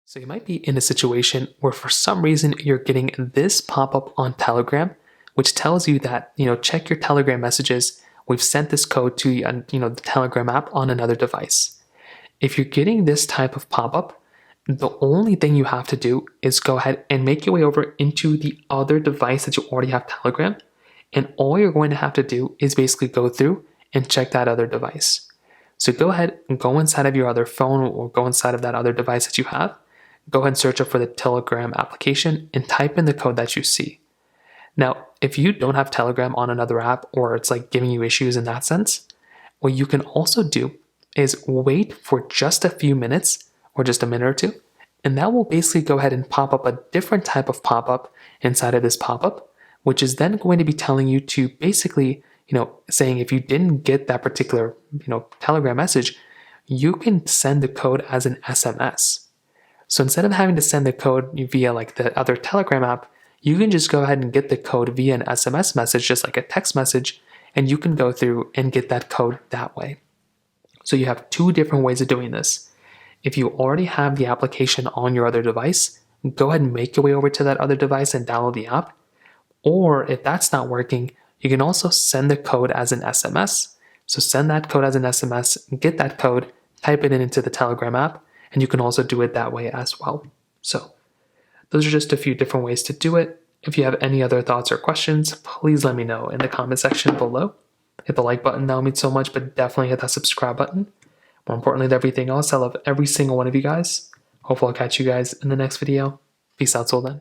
So you might be in a situation where for some reason you're getting this pop-up on Telegram, which tells you that, check your Telegram messages. We've sent this code to, the Telegram app on another device. If you're getting this type of pop-up, the only thing you have to do is go ahead and make your way over into the other device that you already have Telegram. And all you're going to have to do is basically go through and check that other device. So go ahead and go inside of your other phone or go inside of that other device that you have. Go ahead and search up for the Telegram application and type in the code that you see. Now, if you don't have Telegram on another app or it's like giving you issues in that sense, what you can also do is wait for just a few minutes or just a minute or two, and that will basically go ahead and pop up a different type of pop-up inside of this pop-up, which is then going to be telling you to basically, saying if you didn't get that particular, Telegram message, you can send the code as an SMS. So instead of having to send the code via like the other Telegram app, you can just go ahead and get the code via an SMS message, just like a text message, and you can go through and get that code that way. So you have two different ways of doing this. If you already have the application on your other device, go ahead and make your way over to that other device and download the app. Or if that's not working, you can also send the code as an SMS. So send that code as an SMS, get that code, type it into the Telegram app, and you can also do it that way as well. So those are just a few different ways to do it. If you have any other thoughts or questions, please let me know in the comment section below. Hit the like button, that would mean so much, but definitely hit that subscribe button. More importantly than everything else, I love every single one of you guys. Hopefully I'll catch you guys in the next video. Peace out till then.